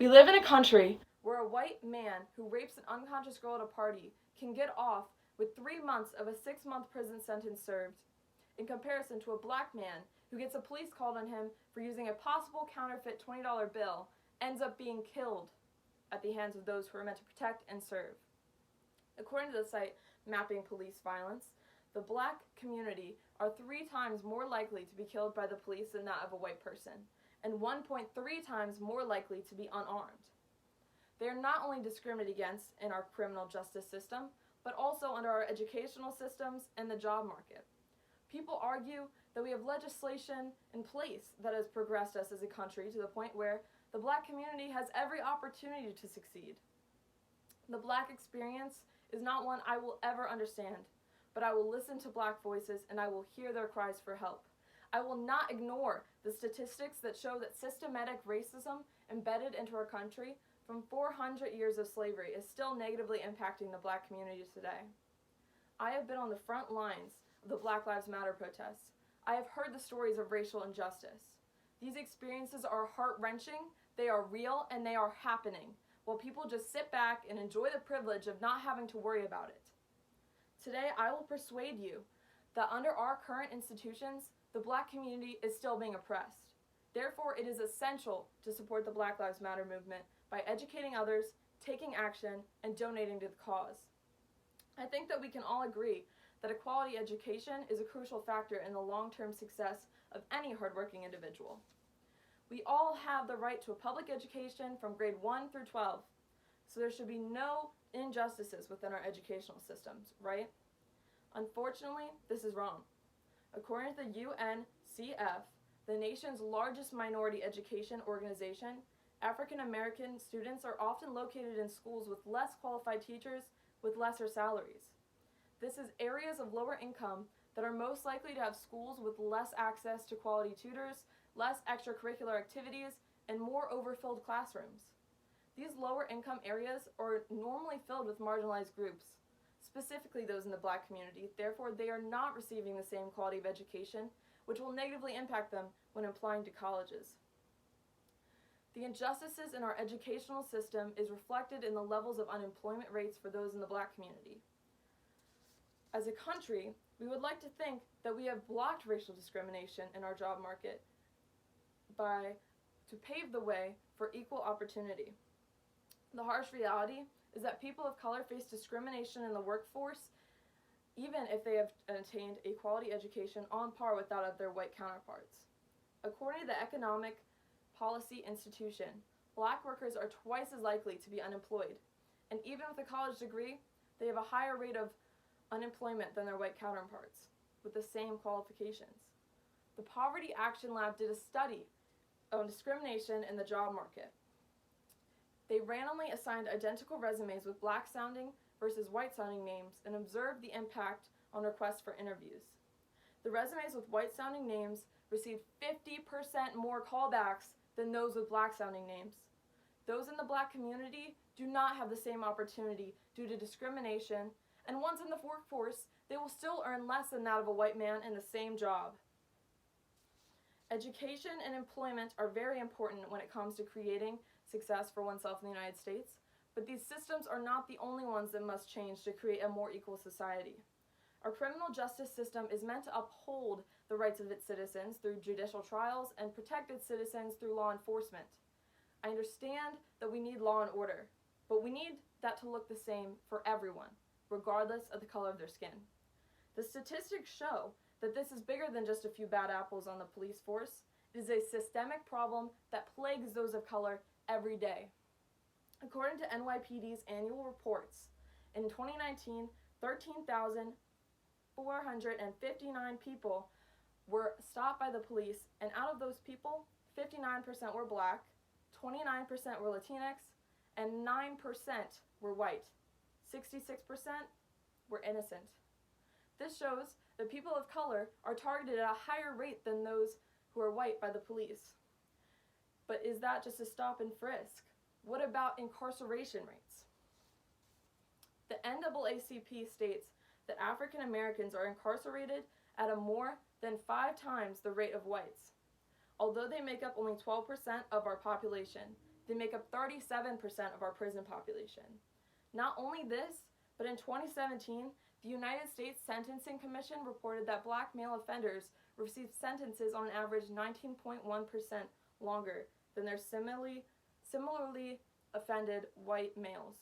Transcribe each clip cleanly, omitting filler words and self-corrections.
We live in a country where a white man who rapes an unconscious girl at a party can get off with 3 months of a 6-month prison sentence served, in comparison to a black man who gets a police call on him for using a possible counterfeit $20 bill, ends up being killed at the hands of those who are meant to protect and serve. According to the site Mapping Police Violence, the black community are 3 times more likely to be killed by the police than that of a white person, and 1.3 times more likely to be unarmed. They are not only discriminated against in our criminal justice system, but also under our educational systems and the job market. People argue that we have legislation in place that has progressed us as a country to the point where the black community has every opportunity to succeed. The black experience is not one I will ever understand, but I will listen to black voices and I will hear their cries for help. I will not ignore the statistics that show that systematic racism embedded into our country from 400 years of slavery is still negatively impacting the black community today. I have been on the front lines of the Black Lives Matter protests. I have heard the stories of racial injustice. These experiences are heart-wrenching, they are real, and they are happening, while people just sit back and enjoy the privilege of not having to worry about it. Today, I will persuade you that under our current institutions, the black community is still being oppressed. Therefore, it is essential to support the Black Lives Matter movement by educating others, taking action, and donating to the cause. I think that we can all agree that a quality education is a crucial factor in the long-term success of any hardworking individual. We all have the right to a public education from grade 1 through 12, so there should be no injustices within our educational systems, right? Unfortunately, this is wrong. According to the UNCF, the nation's largest minority education organization, African American students are often located in schools with less qualified teachers with lesser salaries. This is areas of lower income that are most likely to have schools with less access to quality tutors, less extracurricular activities, and more overfilled classrooms. These lower income areas are normally filled with marginalized groups, specifically those in the black community. Therefore, they are not receiving the same quality of education, which will negatively impact them when applying to colleges. The injustices in our educational system is reflected in the levels of unemployment rates for those in the black community. As a country, we would like to think that we have blocked racial discrimination in our job market to pave the way for equal opportunity. The harsh reality is that people of color face discrimination in the workforce even if they have attained a quality education on par with that of their white counterparts. According to the Economic Policy Institution, black workers are twice as likely to be unemployed, and even with a college degree, they have a higher rate of unemployment than their white counterparts with the same qualifications. The Poverty Action Lab did a study on discrimination in the job market. They randomly assigned identical resumes with black-sounding versus white-sounding names and observed the impact on requests for interviews. The resumes with white-sounding names received 50% more callbacks than those with black-sounding names. Those in the black community do not have the same opportunity due to discrimination, and once in the workforce, they will still earn less than that of a white man in the same job. Education and employment are very important when it comes to creating success for oneself in the United States, but these systems are not the only ones that must change to create a more equal society. Our criminal justice system is meant to uphold the rights of its citizens through judicial trials and protect its citizens through law enforcement. I understand that we need law and order, but we need that to look the same for everyone, regardless of the color of their skin. The statistics show that this is bigger than just a few bad apples on the police force. It is a systemic problem that plagues those of color every day. According to NYPD's annual reports, in 2019, 13,459 people were stopped by the police, and out of those people, 59% were black, 29% were Latinx, and 9% were white. 66% were innocent. This shows that people of color are targeted at a higher rate than those who are white by the police. But is that just a stop and frisk? What about incarceration rates? The NAACP states that African Americans are incarcerated at a more than 5 times the rate of whites. Although they make up only 12% of our population, They make up 37% of our prison population. Not only this, but in 2017, the United States Sentencing Commission reported that black male offenders received sentences on average 19.1% longer than their similarly offended white males.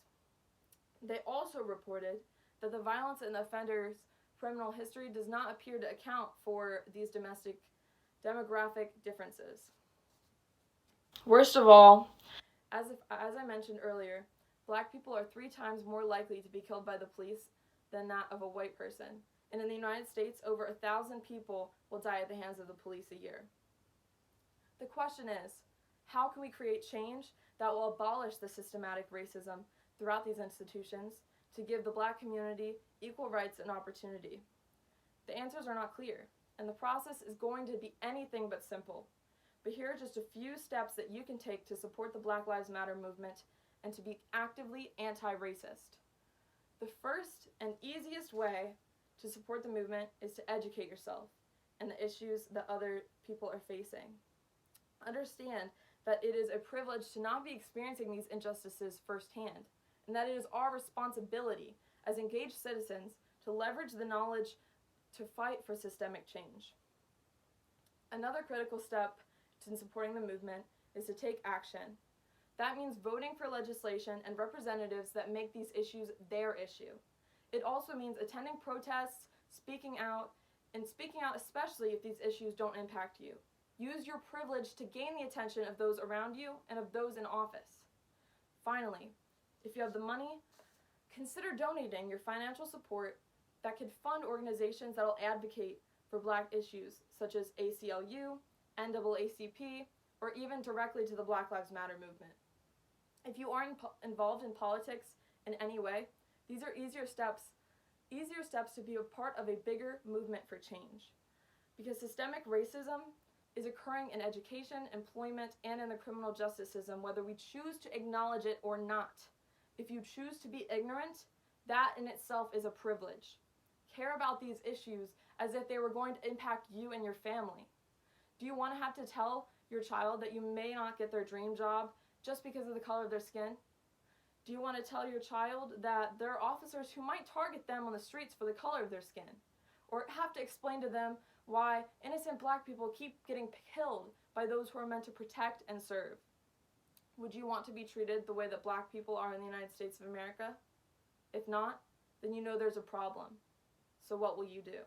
They also reported that the violence in the offender's criminal history does not appear to account for these demographic differences. Worst of all, as I mentioned earlier, black people are 3 times more likely to be killed by the police than that of a white person. And in the United States, over 1,000 people will die at the hands of the police a year. The question is, how can we create change that will abolish the systematic racism throughout these institutions to give the black community equal rights and opportunity? The answers are not clear, and the process is going to be anything but simple. But here are just a few steps that you can take to support the Black Lives Matter movement and to be actively anti-racist. The first and easiest way to support the movement is to educate yourself and the issues that other people are facing. Understand that it is a privilege to not be experiencing these injustices firsthand, and that it is our responsibility as engaged citizens to leverage the knowledge to fight for systemic change. Another critical step in supporting the movement is to take action. That means voting for legislation and representatives that make these issues their issue. It also means attending protests, speaking out especially if these issues don't impact you. Use your privilege to gain the attention of those around you and of those in office. Finally, if you have the money, consider donating your financial support that could fund organizations that will advocate for black issues such as ACLU, NAACP, or even directly to the Black Lives Matter movement. If you are involved in politics in any way, these are easier steps to be a part of a bigger movement for change. Because systemic racism is occurring in education, employment, and in the criminal justice system, whether we choose to acknowledge it or not. If you choose to be ignorant, that in itself is a privilege. Care about these issues as if they were going to impact you and your family. Do you want to have to tell your child that you may not get their dream job just because of the color of their skin? Do you want to tell your child that there are officers who might target them on the streets for the color of their skin? Or have to explain to them why innocent black people keep getting killed by those who are meant to protect and serve? Would you want to be treated the way that black people are in the United States of America? If not, then you know there's a problem. So what will you do?